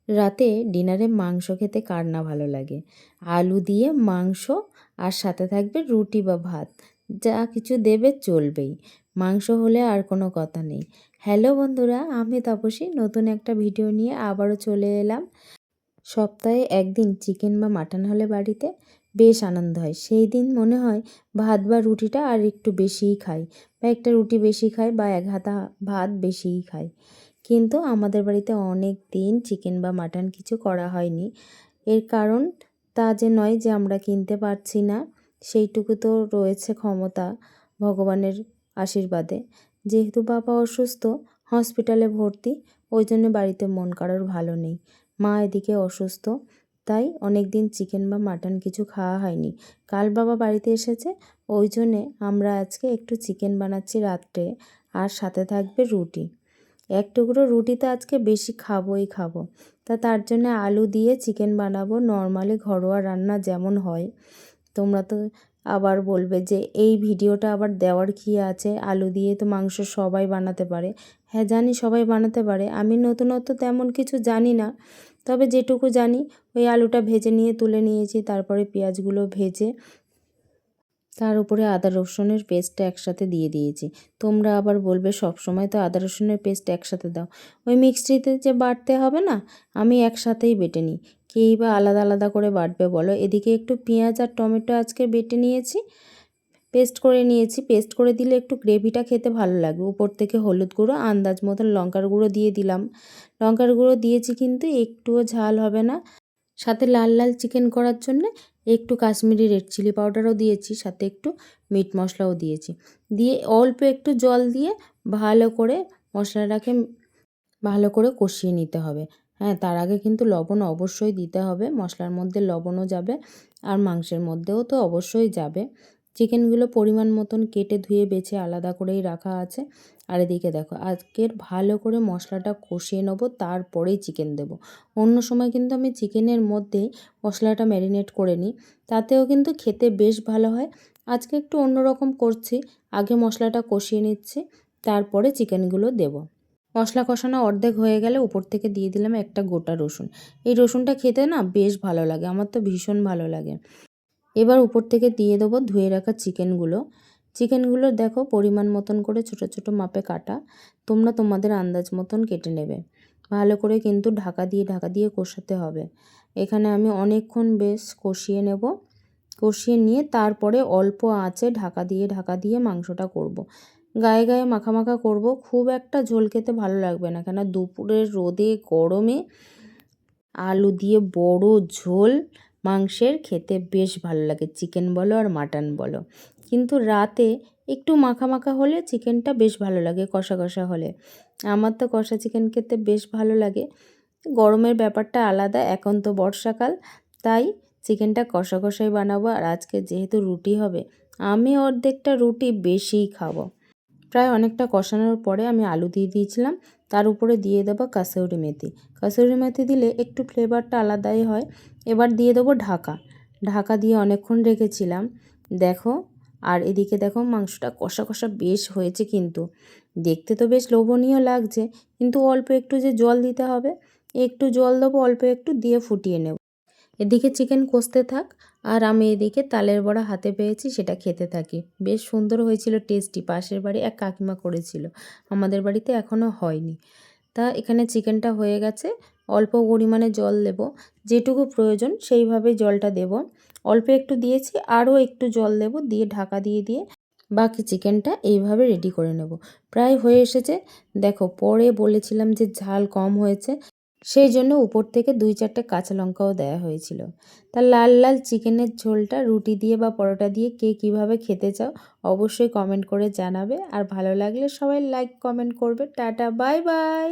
রাতে ডিনারে মাংস খেতে কার না ভালো লাগে। আলু দিয়ে মাংস আর সাথে থাকবে রুটি বা ভাত, যা কিছু দেবে চলবেই। মাংস হলে আর কোনো কথা নেই। হ্যালো বন্ধুরা, আমি তাপসী নতুন একটা ভিডিও নিয়ে আবারও চলে এলাম। সপ্তাহে একদিন চিকেন বা মাটন হলে বাড়িতে বেশ আনন্দ হয়। সেই দিন মনে হয় ভাত বা রুটিটা আর একটু বেশিই খাই, বা একটা রুটি বেশি খাই, বা এক হাতা ভাত বেশিই খাই। কিন্তু আমাদের বাড়িতে অনেক দিন চিকেন বা মাটন কিছু করা হয়নি। এর কারণ তা যে নয় যে আমরা কিনতে পারছি না, সেইটুকু তো রয়েছে ক্ষমতা ভগবানের আশীর্বাদে। যেহেতু বাবা অসুস্থ, হসপিটালে ভর্তি, ওই জন্য বাড়িতে মন কারোর ভালো নেই। মা এদিকে অসুস্থ, তাই অনেক দিন চিকেন বা মাটন কিছু খাওয়া হয়নি। কাল বাবা বাড়িতে এসেছে, ওই জন্যে আমরা আজকে একটু চিকেন বানাচ্ছি রাত্রে, আর সাথে থাকবে রুটি। এক টুকরো রুটি তো আজকে বেশি খাবোই খাবো। তার জন্য আলু দিয়ে চিকেন বানাবো, নর্মালি ঘরোয়া রান্না যেমন হয়। তোমরা তো আবার বলবে যে এই ভিডিওটা আবার দেওয়ার কী আছে, আলু দিয়ে তো মাংস সবাই বানাতে পারে। হ্যাঁ জানি সবাই বানাতে পারে, আমি নতুনত্ব তেমন কিছু জানি না। তবে যেটুকু জানি, ওই আলুটা ভেজে নিয়ে তুলে নিয়েছি, তারপরে পেঁয়াজগুলো ভেজে তার উপরে আদা রসুনের পেস্টটা একসাথে দিয়ে দিয়েছি। তোমরা আবার বলবে সব সময় তো আদা রসুনের পেস্ট একসাথে দাও, ওই মিক্সিতে যে বাটতে হবে না, আমি একসাথেই বেটে নিই। কেই বা আলাদা আলাদা করে বাটবে বলো। এদিকে একটু পেঁয়াজ আর টমেটো আজকে বেটে নিয়েছি, পেস্ট করে নিয়েছি। পেস্ট করে দিলে একটু গ্রেভিটা খেতে ভালো লাগবে। উপর থেকে হলুদ গুঁড়ো, আন্দাজ মতন লঙ্কার গুঁড়ো দিয়ে দিলাম। লঙ্কার গুঁড়ো দিয়েছি কিন্তু একটুও ঝাল হবে না। সাথে লাল লাল চিকেন করার জন্য একটু কাশ্মীরি রেড চিলি পাউডারও দিয়েছি, সাথে একটু মিট মশলাও দিয়েছি। দিয়ে অল্প একটু জল দিয়ে ভালো করে মশলাটাকে ভালো করে কষিয়ে নিতে হবে। হ্যাঁ, তার আগে কিন্তু লবণ অবশ্যই দিতে হবে। মশলার মধ্যে লবণও যাবে আর মাংসের মধ্যেও তো অবশ্যই যাবে। চিকেনগুলো পরিমাণ মতন কেটে ধুয়ে বেছে আলাদা করেই রাখা আছে। আর এদিকে দেখো, আজকের ভালো করে মশলাটা কষিয়ে নেবো, তারপরেই চিকেন দেবো। অন্য সময় কিন্তু আমি চিকেনের মধ্যেই মশলাটা ম্যারিনেট করে নিই, তাতেও কিন্তু খেতে বেশ ভালো হয়। আজকে একটু অন্যরকম করছি, আগে মশলাটা কষিয়ে নিচ্ছি, তারপরে চিকেনগুলো দেবো। মশলা কষানো অর্ধেক হয়ে গেলে উপর থেকে দিয়ে দিলাম একটা গোটা রসুন। এই রসুনটা খেতে না বেশ ভালো লাগে, আমার তো ভীষণ ভালো লাগে। এবার উপর থেকে দিয়ে দেবো ধুয়ে রাখা চিকেনগুলো দেখো পরিমাণ মতন করে ছোট ছোট মাপে কাটা। তোমরা তোমাদের আন্দাজ মতন কেটে নেবে। ভালো করে কিন্তু ঢাকা দিয়ে কষাতে হবে। এখানে আমি অনেকক্ষণ বেশ কষিয়ে নেব। কষিয়ে নিয়ে তারপরে অল্প আঁচে ঢাকা দিয়ে মাংসটা করব। গায়ে গায়ে মাখা মাখা করব, খুব একটা ঝোল খেতে ভালো লাগবে না, কেন দুপুরের রোদে গরমে আলু দিয়ে বড় ঝোল মাংসের খেতে বেশ ভালো লাগে, চিকেন বলো আর মাটন বলো। কিন্তু রাতে একটু মাখা মাখা হলে চিকেনটা বেশ ভালো লাগে, কষা কষা হলে। আমার তো কষা চিকেন খেতে বেশ ভালো লাগে। গরমের ব্যাপারটা আলাদা, এখন তো বর্ষাকাল, তাই চিকেনটা কষা কষাই বানাবো। আর আজকে যেহেতু রুটি হবে, আমি অর্ধেকটা রুটি বেশিই খাবো। প্রায় অনেকটা কষানোর পরে আমি আলু দিয়ে দিয়েছিলাম, তার উপরে দিয়ে দেবো কাসুরি মেথি। কাসুরি মেথি দিলে একটু ফ্লেভারটা আলাদাই হয়। এবার দিয়ে দেবো ঢাকা দিয়ে অনেকক্ষণ রেখেছিলাম দেখো। আর এদিকে দেখো মাংসটা কষা কষা বেশ হয়েছে, কিন্তু দেখতে তো বেশ লোভনীয় লাগছে। কিন্তু অল্প একটু যে জল দিতে হবে, একটু জল দেবো অল্প একটু, দিয়ে ফুটিয়ে নেব। এদিকে চিকেন কষতে থাক, আর আমি এদিকে তালের বড়া হাতে পেয়েছি, সেটা খেতে থাকি। বেশ সুন্দর হয়েছিল, টেস্টি। পাশের বাড়ি এক কাকিমা করেছিল, আমাদের বাড়িতে এখনও হয়নি। তা এখানে চিকেনটা হয়ে গেছে, অল্প পরিমাণে জল দেব, যেটুকু প্রয়োজন সেইভাবে জলটা দেব। অল্প একটু দিয়েছি, আরও একটু জল দেব, দিয়ে ঢাকা দিয়ে বাকি চিকেনটা এইভাবে রেডি করে নেব। প্রায় হয়ে এসেছে দেখো। পরে বলেছিলাম যে ঝাল কম হয়েছে, সেই জন্য উপর থেকে 2-4টে কাঁচা লঙ্কাও দেওয়া হয়েছিল। তা লাল লাল চিকেনের ঝোলটা রুটি দিয়ে বা পরোটা দিয়ে কে কীভাবে খেতে চাও অবশ্যই কমেন্ট করে জানাবে। আর ভালো লাগলে সবাই লাইক কমেন্ট করবে। Tata, bye bye.